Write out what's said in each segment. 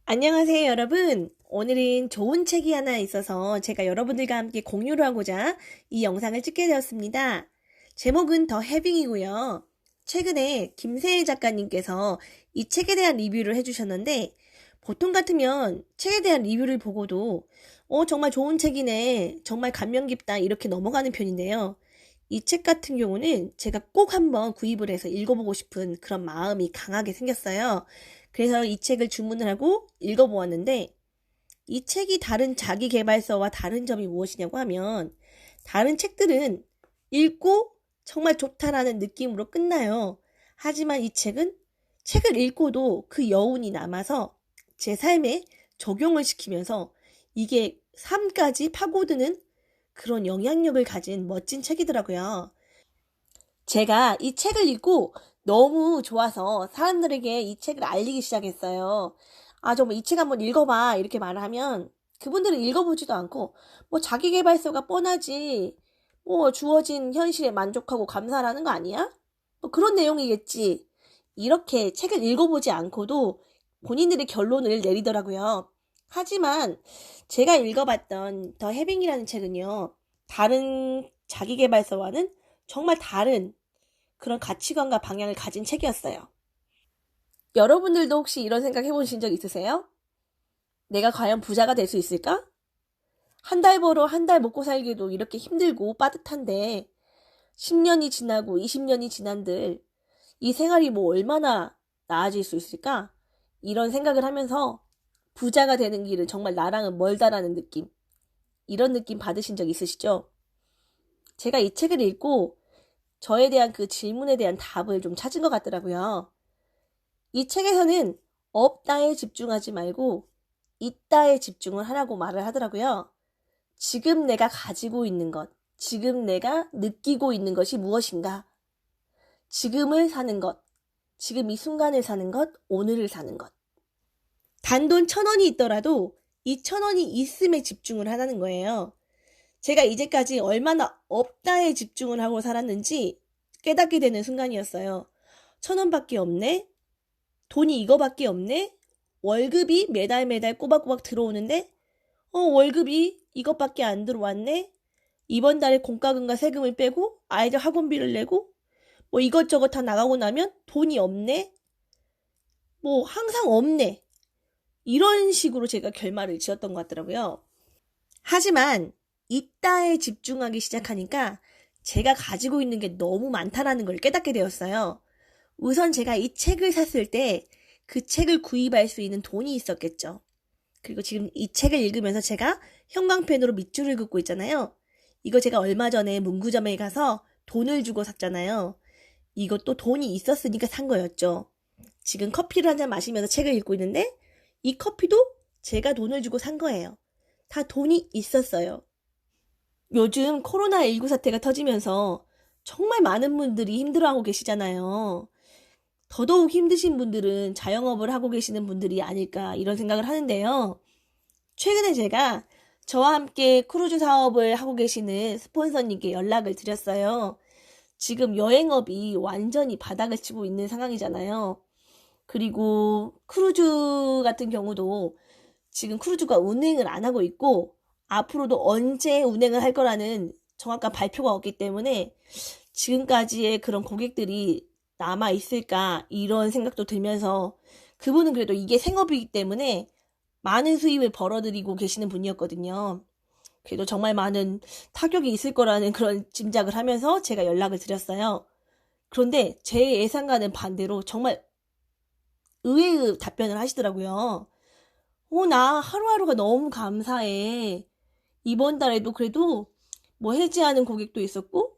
안녕하세요, 여러분. 오늘은 좋은 책이 하나 있어서 제가 여러분들과 함께 공유를 하고자 이 영상을 찍게 되었습니다. 제목은 더 해빙이고요. 최근에 김세일 작가님께서 이 책에 대한 리뷰를 해주셨는데, 보통 같으면 책에 대한 리뷰를 보고도 정말 좋은 책이네, 정말 감명 깊다 이렇게 넘어가는 편인데요. 이 책 같은 경우는 제가 꼭 한번 구입을 해서 읽어보고 싶은 그런 마음이 강하게 생겼어요. 그래서 이 책을 주문을 하고 읽어보았는데, 이 책이 다른 자기계발서와 다른 점이 무엇이냐고 하면, 다른 책들은 읽고 정말 좋다라는 느낌으로 끝나요. 하지만 이 책은 책을 읽고도 그 여운이 남아서 제 삶에 적용을 시키면서 이게 삶까지 파고드는 그런 영향력을 가진 멋진 책이더라고요. 제가 이 책을 읽고 너무 좋아서 사람들에게 이 책을 알리기 시작했어요. 아, 정말 이 책 한번 읽어봐. 이렇게 말을 하면 그분들은 읽어보지도 않고, 뭐 자기계발서가 뻔하지. 뭐 주어진 현실에 만족하고 감사하는 거 아니야? 뭐 그런 내용이겠지. 이렇게 책을 읽어보지 않고도 본인들의 결론을 내리더라고요. 하지만 제가 읽어봤던 더 해빙이라는 책은요, 다른 자기계발서와는 정말 다른 그런 가치관과 방향을 가진 책이었어요. 여러분들도 혹시 이런 생각 해보신 적 있으세요? 내가 과연 부자가 될 수 있을까? 한 달 벌어 한 달 먹고 살기도 이렇게 힘들고 빠듯한데 10년이 지나고 20년이 지난들 이 생활이 뭐 얼마나 나아질 수 있을까? 이런 생각을 하면서 부자가 되는 길은 정말 나랑은 멀다라는 느낌, 이런 느낌 받으신 적 있으시죠? 제가 이 책을 읽고 저에 대한 그 질문에 대한 답을 좀 찾은 것 같더라고요. 이 책에서는 없다에 집중하지 말고 있다에 집중을 하라고 말을 하더라고요. 지금 내가 가지고 있는 것, 지금 내가 느끼고 있는 것이 무엇인가? 지금을 사는 것, 지금 이 순간을 사는 것, 오늘을 사는 것. 단돈 1,000원이 있더라도 이 1,000원이 있음에 집중을 하라는 거예요. 제가 이제까지 얼마나 없다에 집중을 하고 살았는지 깨닫게 되는 순간이었어요. 1,000원밖에 없네? 돈이 이거밖에 없네? 월급이 매달 매달 꼬박꼬박 들어오는데 월급이 이것밖에 안 들어왔네? 이번 달에 공과금과 세금을 빼고 아이들 학원비를 내고 뭐 이것저것 다 나가고 나면 돈이 없네? 뭐 항상 없네. 이런 식으로 제가 결말을 지었던 것 같더라고요. 하지만 이따에 집중하기 시작하니까 제가 가지고 있는 게 너무 많다라는 걸 깨닫게 되었어요. 우선 제가 이 책을 샀을 때 그 책을 구입할 수 있는 돈이 있었겠죠. 그리고 지금 이 책을 읽으면서 제가 형광펜으로 밑줄을 긋고 있잖아요. 이거 제가 얼마 전에 문구점에 가서 돈을 주고 샀잖아요. 이것도 돈이 있었으니까 산 거였죠. 지금 커피를 한 잔 마시면서 책을 읽고 있는데 이 커피도 제가 돈을 주고 산 거예요. 다 돈이 있었어요. 요즘 코로나19 사태가 터지면서 정말 많은 분들이 힘들어하고 계시잖아요. 더더욱 힘드신 분들은 자영업을 하고 계시는 분들이 아닐까 이런 생각을 하는데요. 최근에 제가 저와 함께 크루즈 사업을 하고 계시는 스폰서님께 연락을 드렸어요. 지금 여행업이 완전히 바닥을 치고 있는 상황이잖아요. 그리고 크루즈 같은 경우도 지금 크루즈가 운행을 안 하고 있고 앞으로도 언제 운행을 할 거라는 정확한 발표가 없기 때문에 지금까지의 그런 고객들이 남아 있을까 이런 생각도 들면서, 그분은 그래도 이게 생업이기 때문에 많은 수입을 벌어들이고 계시는 분이었거든요. 그래도 정말 많은 타격이 있을 거라는 그런 짐작을 하면서 제가 연락을 드렸어요. 그런데 제 예상과는 반대로 정말 의외의 답변을 하시더라고요. 나 하루하루가 너무 감사해. 이번 달에도 그래도 뭐 해지하는 고객도 있었고,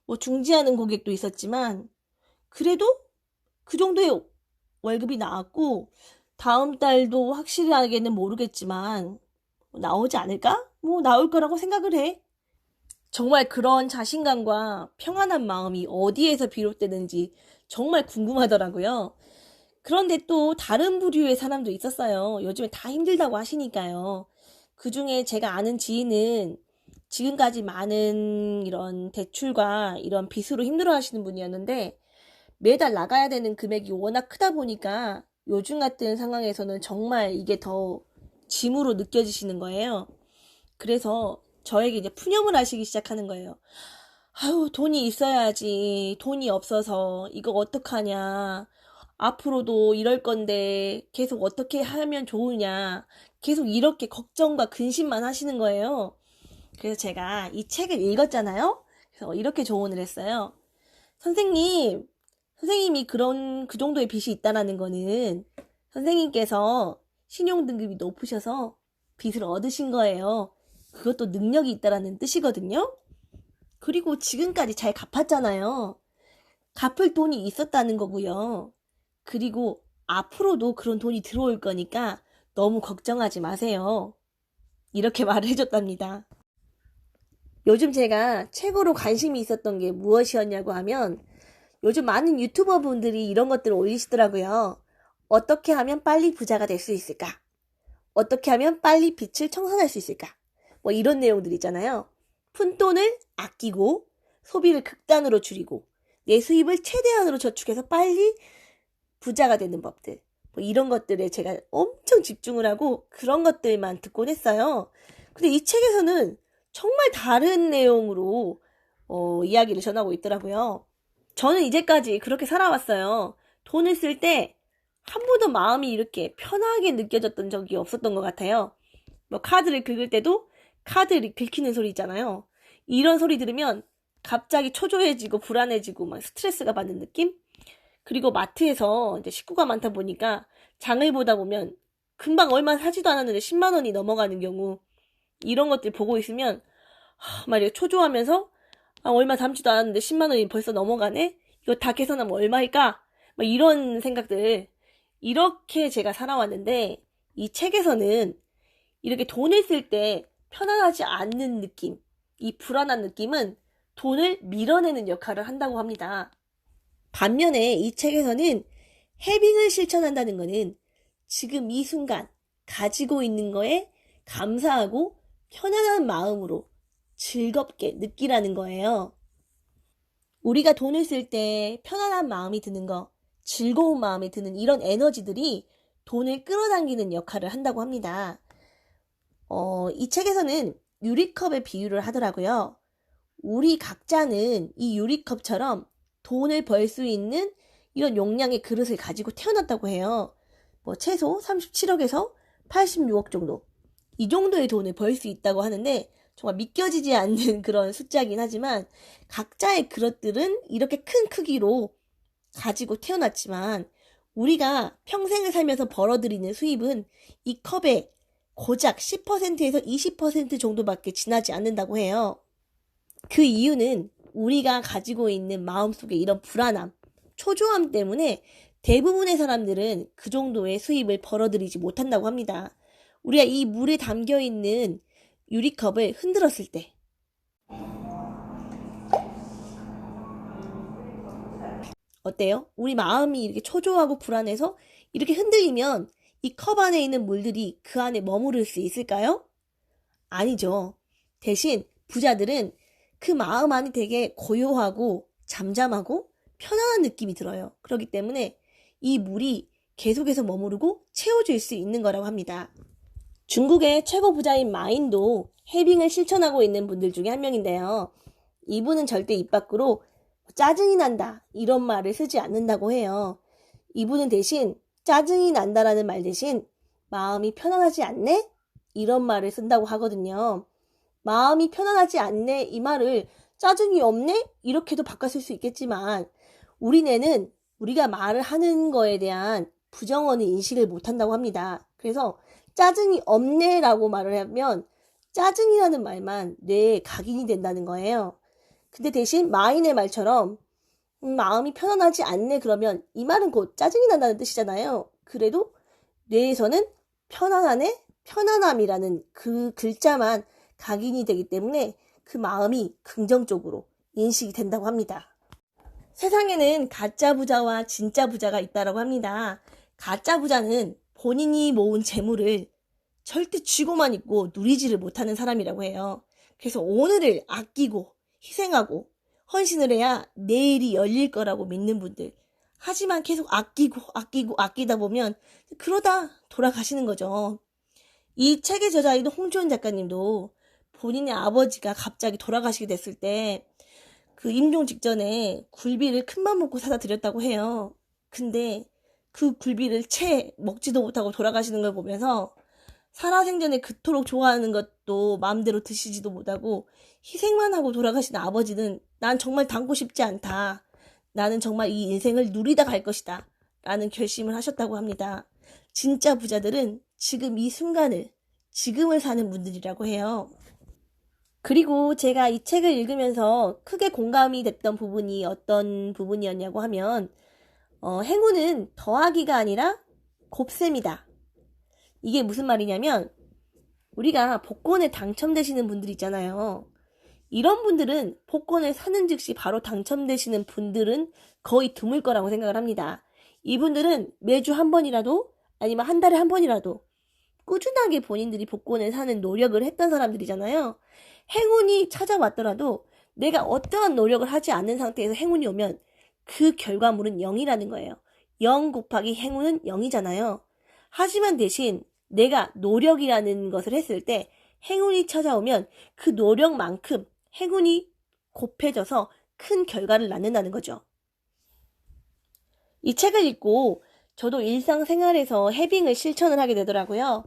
뭐 중지하는 고객도 있었지만, 그래도 그 정도의 월급이 나왔고, 다음 달도 확실하게는 모르겠지만, 나오지 않을까? 뭐 나올 거라고 생각을 해. 정말 그런 자신감과 평안한 마음이 어디에서 비롯되는지 정말 궁금하더라고요. 그런데 또 다른 부류의 사람도 있었어요. 요즘에 다 힘들다고 하시니까요. 그 중에 제가 아는 지인은 지금까지 많은 이런 대출과 이런 빚으로 힘들어 하시는 분이었는데 매달 나가야 되는 금액이 워낙 크다 보니까 요즘 같은 상황에서는 정말 이게 더 짐으로 느껴지시는 거예요. 그래서 저에게 이제 푸념을 하시기 시작하는 거예요. 아유, 돈이 있어야지. 돈이 없어서 이거 어떡하냐. 앞으로도 이럴 건데 계속 어떻게 하면 좋으냐. 계속 이렇게 걱정과 근심만 하시는 거예요. 그래서 제가 이 책을 읽었잖아요. 그래서 이렇게 조언을 했어요. 선생님, 선생님이 그 정도의 빚이 있다라는 거는 선생님께서 신용등급이 높으셔서 빚을 얻으신 거예요. 그것도 능력이 있다라는 뜻이거든요. 그리고 지금까지 잘 갚았잖아요. 갚을 돈이 있었다는 거고요. 그리고 앞으로도 그런 돈이 들어올 거니까 너무 걱정하지 마세요. 이렇게 말을 해줬답니다. 요즘 제가 최고로 관심이 있었던 게 무엇이었냐고 하면 요즘 많은 유튜버 분들이 이런 것들을 올리시더라고요. 어떻게 하면 빨리 부자가 될 수 있을까? 어떻게 하면 빨리 빚을 청산할 수 있을까? 뭐 이런 내용들 있잖아요. 푼돈을 아끼고 소비를 극단으로 줄이고 내 수입을 최대한으로 저축해서 빨리 부자가 되는 법들. 뭐 이런 것들에 제가 엄청 집중을 하고 그런 것들만 듣곤 했어요. 근데 이 책에서는 정말 다른 내용으로 이야기를 전하고 있더라고요. 저는 이제까지 그렇게 살아왔어요. 돈을 쓸 때 한 번도 마음이 이렇게 편하게 느껴졌던 적이 없었던 것 같아요. 뭐 카드를 긁을 때도 카드를 긁히는 소리 있잖아요. 이런 소리 들으면 갑자기 초조해지고 불안해지고 막 스트레스가 받는 느낌? 그리고 마트에서 이제 식구가 많다 보니까 장을 보다 보면 금방 얼마 사지도 않았는데 10만 원이 넘어가는 경우 이런 것들 보고 있으면 말이야 초조하면서 얼마 담지도 않았는데 10만 원이 벌써 넘어가네? 이거 다 계산하면 얼마일까? 막 이런 생각들 이렇게 제가 살아왔는데 이 책에서는 이렇게 돈을 쓸 때 편안하지 않는 느낌, 이 불안한 느낌은 돈을 밀어내는 역할을 한다고 합니다. 반면에 이 책에서는 해빙을 실천한다는 것은 지금 이 순간 가지고 있는 거에 감사하고 편안한 마음으로 즐겁게 느끼라는 거예요. 우리가 돈을 쓸 때 편안한 마음이 드는 거, 즐거운 마음이 드는 이런 에너지들이 돈을 끌어당기는 역할을 한다고 합니다. 이 책에서는 유리컵의 비유를 하더라고요. 우리 각자는 이 유리컵처럼 돈을 벌 수 있는 이런 용량의 그릇을 가지고 태어났다고 해요. 뭐 최소 37억에서 86억 정도. 이 정도의 돈을 벌 수 있다고 하는데 정말 믿겨지지 않는 그런 숫자긴 하지만 각자의 그릇들은 이렇게 큰 크기로 가지고 태어났지만 우리가 평생을 살면서 벌어들이는 수입은 이 컵에 고작 10%에서 20% 정도밖에 지나지 않는다고 해요. 그 이유는 우리가 가지고 있는 마음속에 이런 불안함, 초조함 때문에 대부분의 사람들은 그 정도의 수입을 벌어들이지 못한다고 합니다. 우리가 이 물에 담겨있는 유리컵을 흔들었을 때 어때요? 우리 마음이 이렇게 초조하고 불안해서 이렇게 흔들리면 이 컵 안에 있는 물들이 그 안에 머무를 수 있을까요? 아니죠. 대신 부자들은 그 마음 안이 되게 고요하고 잠잠하고 편안한 느낌이 들어요. 그렇기 때문에 이 물이 계속해서 머무르고 채워질 수 있는 거라고 합니다. 중국의 최고 부자인 마인도 해빙을 실천하고 있는 분들 중에 한 명인데요. 이분은 절대 입 밖으로 짜증이 난다 이런 말을 쓰지 않는다고 해요. 이분은 대신 짜증이 난다라는 말 대신 마음이 편안하지 않네? 이런 말을 쓴다고 하거든요. 마음이 편안하지 않네 이 말을 짜증이 없네? 이렇게도 바꿨을 수 있겠지만 우리 뇌는 우리가 말을 하는 거에 대한 부정어는 인식을 못한다고 합니다. 그래서 짜증이 없네 라고 말을 하면 짜증이라는 말만 뇌에 각인이 된다는 거예요. 근데 대신 마인의 말처럼 마음이 편안하지 않네 그러면 이 말은 곧 짜증이 난다는 뜻이잖아요. 그래도 뇌에서는 편안하네? 편안함이라는 그 글자만 각인이 되기 때문에 그 마음이 긍정적으로 인식이 된다고 합니다. 세상에는 가짜 부자와 진짜 부자가 있다고 합니다. 가짜 부자는 본인이 모은 재물을 절대 쥐고만 있고 누리지를 못하는 사람이라고 해요. 그래서 오늘을 아끼고 희생하고 헌신을 해야 내일이 열릴 거라고 믿는 분들. 하지만 계속 아끼다 보면 그러다 돌아가시는 거죠. 이 책의 저자인 홍지원 작가님도 본인의 아버지가 갑자기 돌아가시게 됐을 때 그 임종 직전에 굴비를 큰맘 먹고 사다 드렸다고 해요. 근데 그 굴비를 채 먹지도 못하고 돌아가시는 걸 보면서 살아생전에 그토록 좋아하는 것도 마음대로 드시지도 못하고 희생만 하고 돌아가신 아버지는 난 정말 닮고 싶지 않다. 나는 정말 이 인생을 누리다 갈 것이다. 라는 결심을 하셨다고 합니다. 진짜 부자들은 지금 이 순간을, 지금을 사는 분들이라고 해요. 그리고 제가 이 책을 읽으면서 크게 공감이 됐던 부분이 어떤 부분이었냐고 하면, 행운은 더하기가 아니라 곱셈이다. 이게 무슨 말이냐면, 우리가 복권에 당첨되시는 분들 있잖아요. 이런 분들은 복권을 사는 즉시 바로 당첨되시는 분들은 거의 드물 거라고 생각을 합니다. 이분들은 매주 한 번이라도 아니면 한 달에 한 번이라도 꾸준하게 본인들이 복권을 사는 노력을 했던 사람들이잖아요. 행운이 찾아왔더라도 내가 어떠한 노력을 하지 않는 상태에서 행운이 오면 그 결과물은 0이라는 거예요. 0 곱하기 행운은 0이잖아요. 하지만 대신 내가 노력이라는 것을 했을 때 행운이 찾아오면 그 노력만큼 행운이 곱해져서 큰 결과를 낳는다는 거죠. 이 책을 읽고 저도 일상생활에서 해빙을 실천을 하게 되더라고요.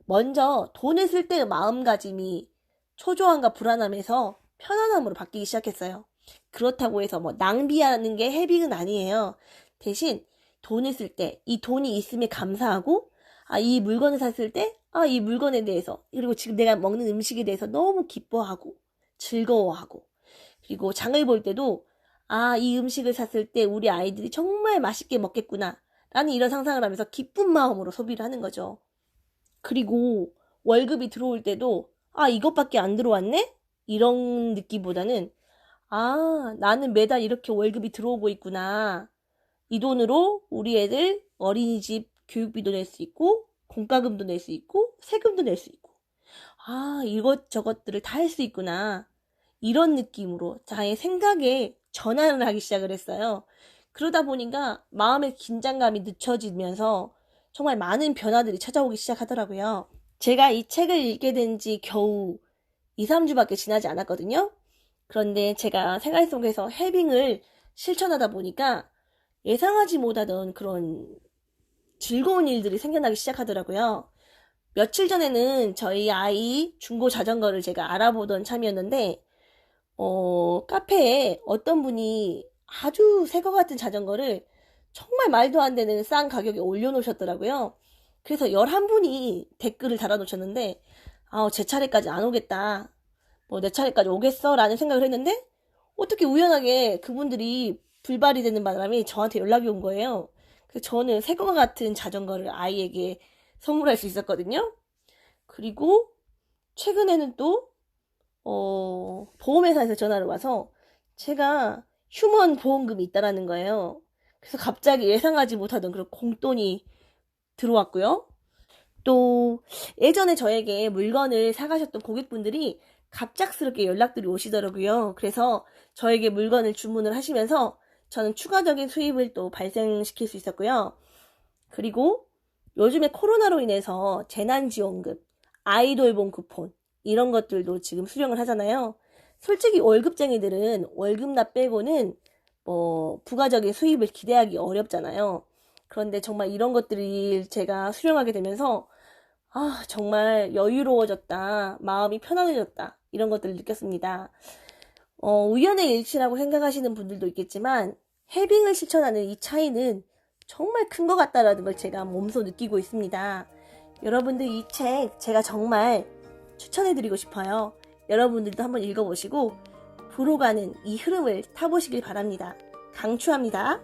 먼저 돈을 쓸 때의 마음가짐이 초조함과 불안함에서 편안함으로 바뀌기 시작했어요. 그렇다고 해서 낭비하는 게 해빙은 아니에요. 대신 돈을 쓸 때 이 돈이 있음에 감사하고 이 물건을 샀을 때 이 물건에 대해서 그리고 지금 내가 먹는 음식에 대해서 너무 기뻐하고 즐거워하고 그리고 장을 볼 때도 이 음식을 샀을 때 우리 아이들이 정말 맛있게 먹겠구나 라는 이런 상상을 하면서 기쁜 마음으로 소비를 하는 거죠. 그리고 월급이 들어올 때도 이것밖에 안 들어왔네? 이런 느낌보다는 나는 매달 이렇게 월급이 들어오고 있구나. 이 돈으로 우리 애들 어린이집 교육비도 낼 수 있고 공과금도 낼 수 있고 세금도 낼 수 있고 이것저것들을 다 할 수 있구나. 이런 느낌으로 자의 생각에 전환을 하기 시작을 했어요. 그러다 보니까 마음의 긴장감이 늦춰지면서 정말 많은 변화들이 찾아오기 시작하더라고요. 제가 이 책을 읽게 된 지 겨우 2, 3주밖에 지나지 않았거든요. 그런데 제가 생활 속에서 해빙을 실천하다 보니까 예상하지 못하던 그런 즐거운 일들이 생겨나기 시작하더라고요. 며칠 전에는 저희 아이 중고 자전거를 제가 알아보던 참이었는데 카페에 어떤 분이 아주 새 것 같은 자전거를 정말 말도 안 되는 싼 가격에 올려놓으셨더라고요. 그래서 11분이 댓글을 달아놓으셨는데 제 차례까지 안 오겠다. 내 차례까지 오겠어? 라는 생각을 했는데 어떻게 우연하게 그분들이 불발이 되는 바람에 저한테 연락이 온 거예요. 그래서 저는 새 것 같은 자전거를 아이에게 선물할 수 있었거든요. 그리고 최근에는 또 보험회사에서 전화를 와서 제가 휴먼 보험금이 있다라는 거예요. 그래서 갑자기 예상하지 못하던 그런 공돈이 들어왔고요. 또 예전에 저에게 물건을 사가셨던 고객분들이 갑작스럽게 연락들이 오시더라고요. 그래서 저에게 물건을 주문을 하시면서 저는 추가적인 수입을 또 발생시킬 수 있었고요. 그리고 요즘에 코로나로 인해서 재난지원금, 아이돌봄 쿠폰 이런 것들도 지금 수령을 하잖아요. 솔직히 월급쟁이들은 월급납 빼고는 부가적인 수입을 기대하기 어렵잖아요. 그런데 정말 이런 것들이 제가 수령하게 되면서 정말 여유로워졌다. 마음이 편안해졌다. 이런 것들을 느꼈습니다. 우연의 일치라고 생각하시는 분들도 있겠지만 해빙을 실천하는 이 차이는 정말 큰 것 같다라는 걸 제가 몸소 느끼고 있습니다. 여러분들 이 책 제가 정말 추천해드리고 싶어요. 여러분들도 한번 읽어보시고 부로 가는 이 흐름을 타보시길 바랍니다. 강추합니다.